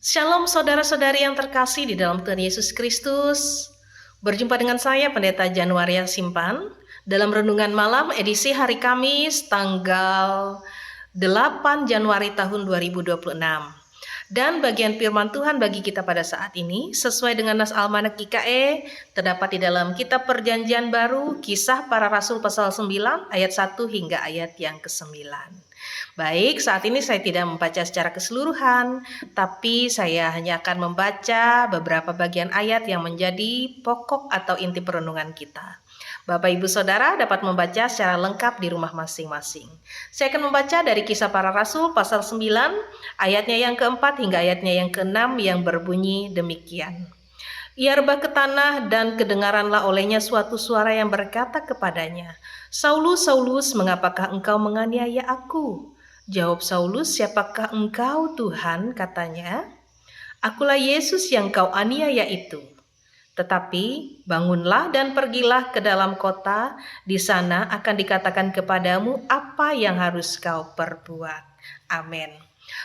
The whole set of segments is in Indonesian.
Shalom saudara-saudari yang terkasih di dalam Tuhan Yesus Kristus. Berjumpa dengan saya Pendeta Januaria Simpan dalam renungan malam edisi hari Kamis tanggal 8 Januari tahun 2026. Dan bagian firman Tuhan bagi kita pada saat ini sesuai dengan nas Almanak GKE terdapat di dalam kitab Perjanjian Baru Kisah Para Rasul pasal 9 ayat 1 hingga ayat yang ke-9. Baik, saat ini saya tidak membaca secara keseluruhan, tapi saya hanya akan membaca beberapa bagian ayat yang menjadi pokok atau inti perenungan kita. Bapak Ibu Saudara dapat membaca secara lengkap di rumah masing-masing. Saya akan membaca dari Kisah Para Rasul pasal 9, ayatnya yang keempat hingga ayatnya yang keenam yang berbunyi demikian. Ia rebah ke tanah dan kedengaranlah olehnya suatu suara yang berkata kepadanya, "Saulus, Saulus, mengapakah engkau menganiaya aku?" Jawab Saulus, "Siapakah engkau Tuhan?" Katanya, "Akulah Yesus yang kau aniaya itu. Tetapi bangunlah dan pergilah ke dalam kota, di sana akan dikatakan kepadamu apa yang harus kau perbuat." Amin.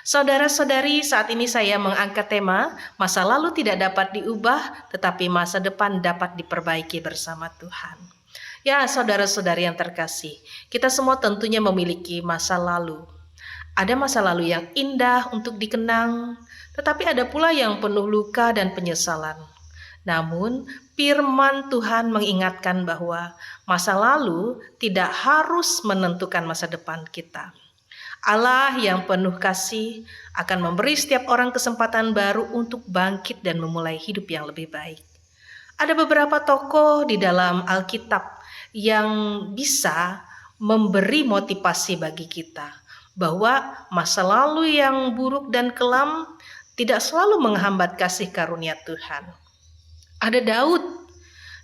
Saudara-saudari, saat ini saya mengangkat tema masa lalu tidak dapat diubah, tetapi masa depan dapat diperbaiki bersama Tuhan. Ya, saudara-saudari yang terkasih, kita semua tentunya memiliki masa lalu. Ada masa lalu yang indah untuk dikenang, tetapi ada pula yang penuh luka dan penyesalan. Namun, firman Tuhan mengingatkan bahwa masa lalu tidak harus menentukan masa depan kita. Allah yang penuh kasih akan memberi setiap orang kesempatan baru untuk bangkit dan memulai hidup yang lebih baik. Ada beberapa tokoh di dalam Alkitab yang bisa memberi motivasi bagi kita bahwa masa lalu yang buruk dan kelam tidak selalu menghambat kasih karunia Tuhan. Ada Daud.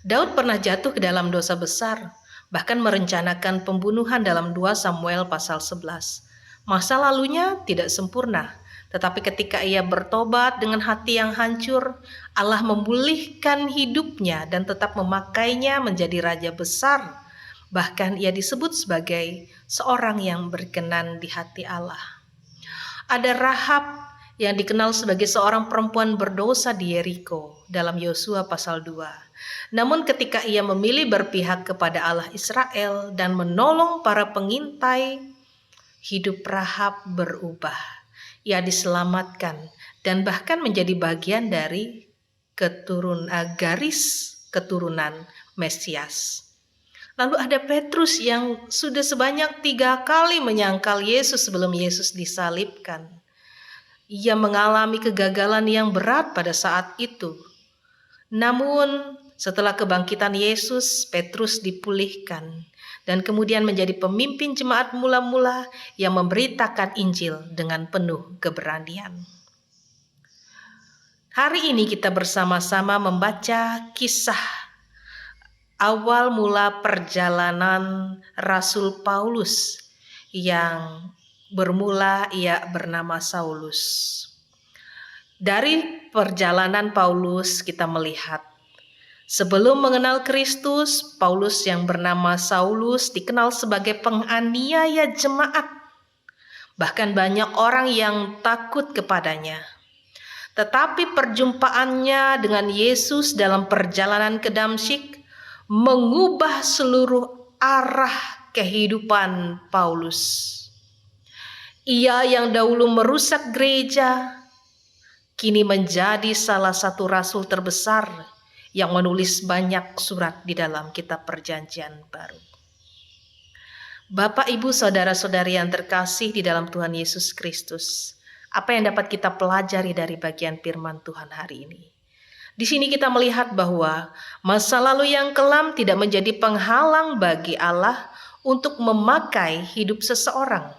Daud pernah jatuh ke dalam dosa besar, bahkan merencanakan pembunuhan dalam 2 Samuel pasal 11. Masa lalunya tidak sempurna, tetapi ketika ia bertobat dengan hati yang hancur, Allah memulihkan hidupnya dan tetap memakainya menjadi raja besar. Bahkan ia disebut sebagai seorang yang berkenan di hati Allah. Ada Rahab yang dikenal sebagai seorang perempuan berdosa di Yeriko dalam Yosua pasal 2. Namun ketika ia memilih berpihak kepada Allah Israel dan menolong para pengintai, hidup Rahab berubah. Ia diselamatkan dan bahkan menjadi bagian dari garis keturunan Mesias. Lalu ada Petrus yang sudah sebanyak 3 kali menyangkal Yesus sebelum Yesus disalibkan. Ia mengalami kegagalan yang berat pada saat itu. Namun setelah kebangkitan Yesus, Petrus dipulihkan dan kemudian menjadi pemimpin jemaat mula-mula yang memberitakan Injil dengan penuh keberanian. Hari ini kita bersama-sama membaca kisah awal mula perjalanan Rasul Paulus yang bermula ia bernama Saulus. Dari perjalanan Paulus kita melihat sebelum mengenal Kristus, Paulus yang bernama Saulus dikenal sebagai penganiaya jemaat. Bahkan banyak orang yang takut kepadanya. Tetapi perjumpaannya dengan Yesus dalam perjalanan ke Damsyik mengubah seluruh arah kehidupan Paulus. Ia yang dahulu merusak gereja, kini menjadi salah satu rasul terbesar yang menulis banyak surat di dalam kitab Perjanjian Baru. Bapak, Ibu, saudara-saudari yang terkasih di dalam Tuhan Yesus Kristus, apa yang dapat kita pelajari dari bagian firman Tuhan hari ini? Di sini kita melihat bahwa masa lalu yang kelam tidak menjadi penghalang bagi Allah untuk memakai hidup seseorang.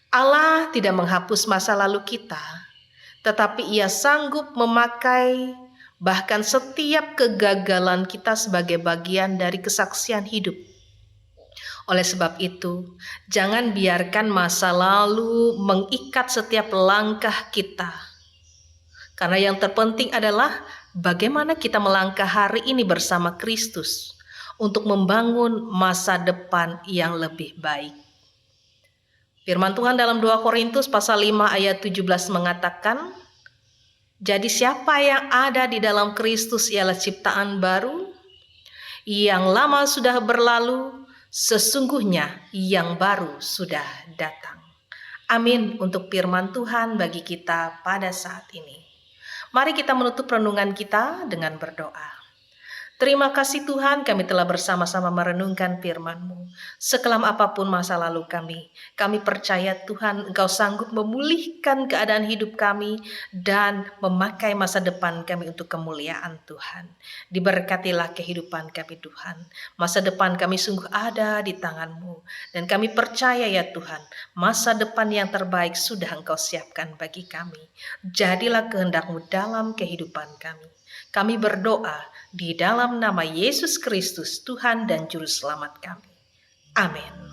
Allah tidak menghapus masa lalu kita, tetapi Ia sanggup memakai bahkan setiap kegagalan kita sebagai bagian dari kesaksian hidup. Oleh sebab itu, jangan biarkan masa lalu mengikat setiap langkah kita. Karena yang terpenting adalah bagaimana kita melangkah hari ini bersama Kristus untuk membangun masa depan yang lebih baik. Firman Tuhan dalam 2 Korintus pasal 5 ayat 17 mengatakan, Jadi siapa yang ada di dalam Kristus ialah ciptaan baru, yang lama sudah berlalu, sesungguhnya yang baru sudah datang. Amin untuk firman Tuhan bagi kita pada saat ini. Mari kita menutup renungan kita dengan berdoa. Terima kasih Tuhan, kami telah bersama-sama merenungkan firman-Mu. Sekelam apapun masa lalu kami percaya Tuhan Engkau sanggup memulihkan keadaan hidup kami dan memakai masa depan kami untuk kemuliaan Tuhan. Diberkatilah kehidupan kami Tuhan. Masa depan kami sungguh ada di tangan-Mu. Dan kami percaya ya Tuhan, masa depan yang terbaik sudah Engkau siapkan bagi kami. Jadilah kehendak-Mu dalam kehidupan kami. Kami berdoa di dalam nama Yesus Kristus, Tuhan dan Juru Selamat kami. Amin.